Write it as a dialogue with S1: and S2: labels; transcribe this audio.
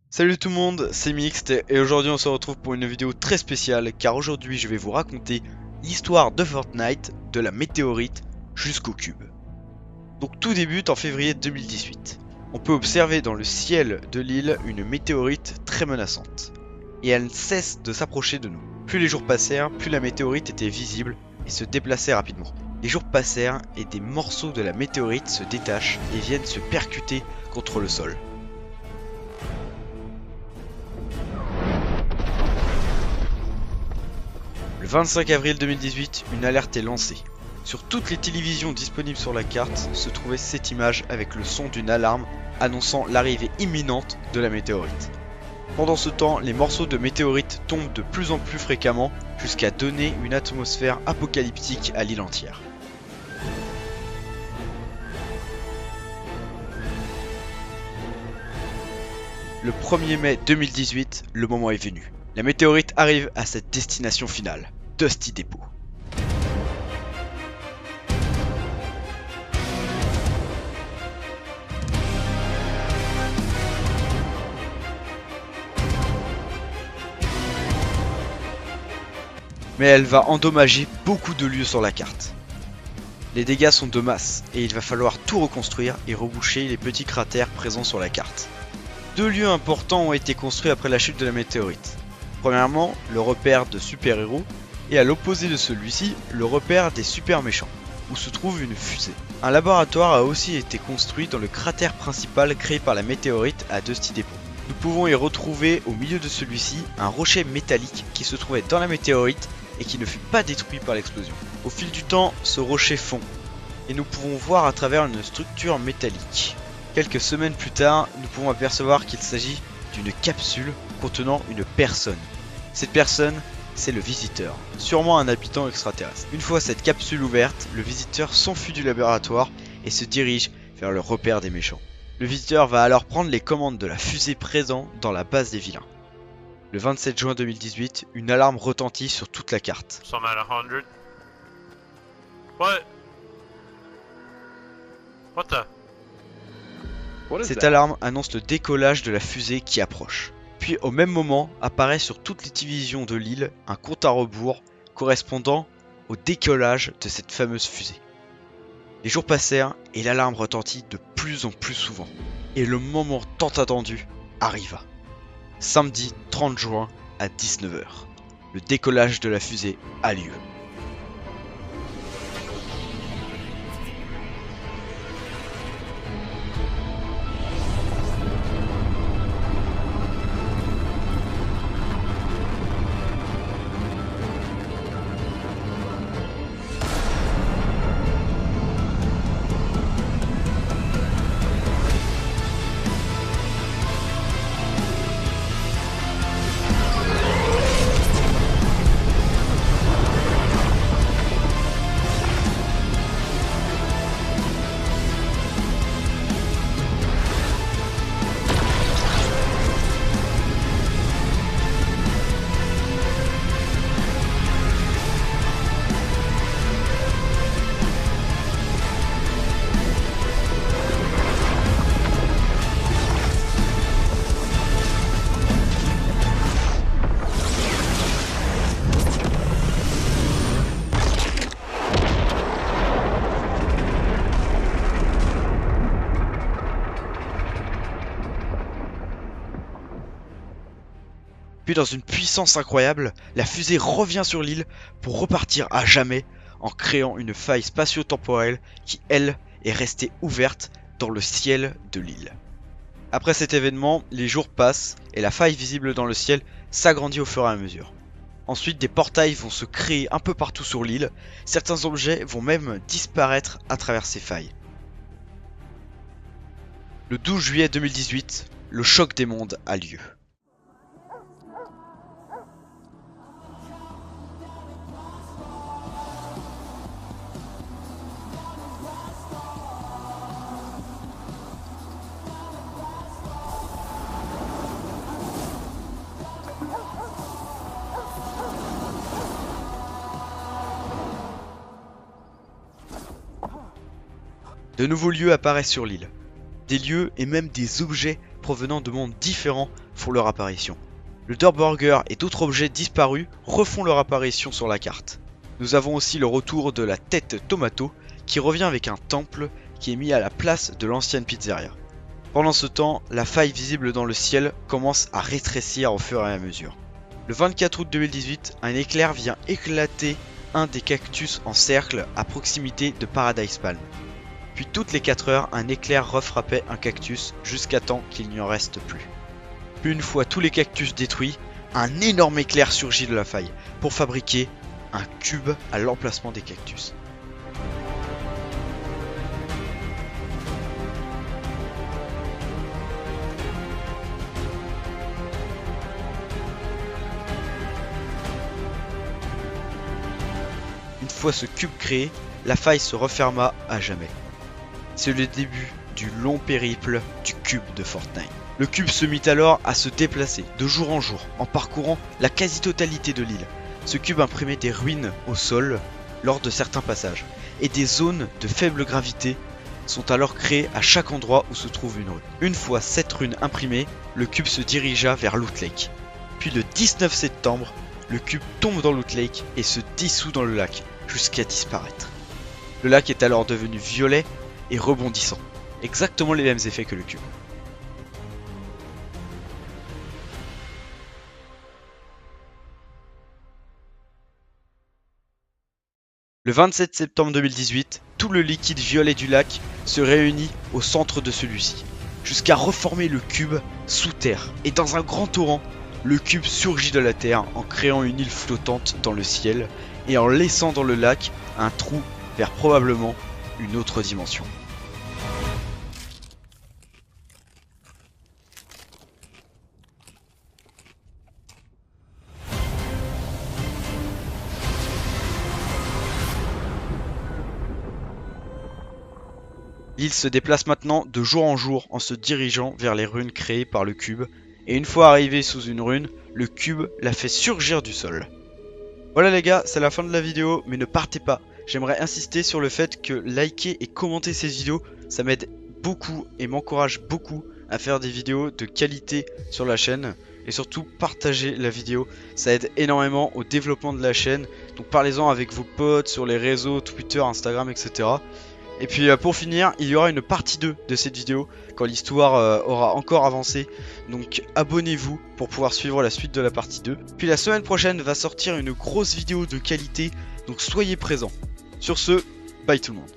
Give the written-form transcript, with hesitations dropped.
S1: Salut tout le monde, c'est Mixte et aujourd'hui on se retrouve pour une vidéo très spéciale car aujourd'hui je vais vous raconter l'histoire de Fortnite, de la météorite jusqu'au cube. Donc tout débute en février 2018. On peut observer dans le ciel de l'île une météorite très menaçante et elle ne cesse de s'approcher de nous. Plus les jours passèrent, plus la météorite était visible et se déplaçait rapidement. Les jours passèrent et des morceaux de la météorite se détachent et viennent se percuter contre le sol. Le 25 avril 2018, une alerte est lancée. Sur toutes les télévisions disponibles sur la carte se trouvait cette image avec le son d'une alarme annonçant l'arrivée imminente de la météorite. Pendant ce temps, les morceaux de météorite tombent de plus en plus fréquemment jusqu'à donner une atmosphère apocalyptique à l'île entière. Le 1er mai 2018, le moment est venu. La météorite arrive à sa destination finale, Dusty Depot. Mais elle va endommager beaucoup de lieux sur la carte. Les dégâts sont de masse et il va falloir tout reconstruire et reboucher les petits cratères présents sur la carte. Deux lieux importants ont été construits après la chute de la météorite. Premièrement, le repère de super-héros et à l'opposé de celui-ci, le repère des super méchants, où se trouve une fusée. Un laboratoire a aussi été construit dans le cratère principal créé par la météorite à Dusty Depot. Nous pouvons y retrouver au milieu de celui-ci un rocher métallique qui se trouvait dans la météorite et qui ne fut pas détruit par l'explosion. Au fil du temps, ce rocher fond et nous pouvons voir à travers une structure métallique. Quelques semaines plus tard, nous pouvons apercevoir qu'il s'agit d'une capsule contenant une personne. Cette personne, c'est le visiteur, sûrement un habitant extraterrestre. Une fois cette capsule ouverte, le visiteur s'enfuit du laboratoire et se dirige vers le repère des méchants. Le visiteur va alors prendre les commandes de la fusée présente dans la base des vilains. Le 27 juin 2018, une alarme retentit sur toute la carte.
S2: So I'm at 100. What? What the?
S1: Cette alarme annonce le décollage de la fusée qui approche. Puis au même moment apparaît sur toutes les télévisions de l'île un compte à rebours correspondant au décollage de cette fameuse fusée. Les jours passèrent et l'alarme retentit de plus en plus souvent. Et le moment tant attendu arriva. Samedi 30 juin à 19 h. Le décollage de la fusée a lieu. Puis dans une puissance incroyable, la fusée revient sur l'île pour repartir à jamais en créant une faille spatio-temporelle qui, elle, est restée ouverte dans le ciel de l'île. Après cet événement, les jours passent et la faille visible dans le ciel s'agrandit au fur et à mesure. Ensuite, des portails vont se créer un peu partout sur l'île, certains objets vont même disparaître à travers ces failles. Le 12 juillet 2018, le choc des mondes a lieu. De nouveaux lieux apparaissent sur l'île. Des lieux et même des objets provenant de mondes différents font leur apparition. Le Dorburger et d'autres objets disparus refont leur apparition sur la carte. Nous avons aussi le retour de la tête Tomato qui revient avec un temple qui est mis à la place de l'ancienne pizzeria. Pendant ce temps, la faille visible dans le ciel commence à rétrécir au fur et à mesure. Le 24 août 2018, un éclair vient éclater un des cactus en cercle à proximité de Paradise Palm. Puis toutes les 4 heures, un éclair refrappait un cactus jusqu'à temps qu'il n'y en reste plus. Puis une fois tous les cactus détruits, un énorme éclair surgit de la faille pour fabriquer un cube à l'emplacement des cactus. Une fois ce cube créé, la faille se referma à jamais. C'est le début du long périple du cube de Fortnite. Le cube se mit alors à se déplacer de jour en jour en parcourant la quasi-totalité de l'île. Ce cube imprimait des ruines au sol lors de certains passages et des zones de faible gravité sont alors créées à chaque endroit où se trouve une rune. Une fois cette rune imprimée, le cube se dirigea vers Loot Lake. Puis le 19 septembre, le cube tombe dans Loot Lake et se dissout dans le lac jusqu'à disparaître. Le lac est alors devenu violet et rebondissant. Exactement les mêmes effets que le cube. Le 27 septembre 2018, tout le liquide violet du lac se réunit au centre de celui-ci, jusqu'à reformer le cube sous terre. Et dans un grand torrent, le cube surgit de la terre en créant une île flottante dans le ciel et en laissant dans le lac un trou vers probablement une autre dimension. L'île se déplace maintenant de jour en jour en se dirigeant vers les runes créées par le cube, et une fois arrivé sous une rune, le cube la fait surgir du sol. Voilà les gars, c'est la fin de la vidéo, mais ne partez pas. J'aimerais insister sur le fait que liker et commenter ces vidéos, ça m'aide beaucoup et m'encourage beaucoup à faire des vidéos de qualité sur la chaîne. Et surtout partager la vidéo, ça aide énormément au développement de la chaîne. Donc parlez-en avec vos potes sur les réseaux, Twitter, Instagram, etc. Et puis pour finir, il y aura une partie 2 de cette vidéo quand l'histoire aura encore avancé. Donc abonnez-vous pour pouvoir suivre la suite de la partie 2. Puis la semaine prochaine va sortir une grosse vidéo de qualité, donc soyez présents. Sur ce, bye tout le monde.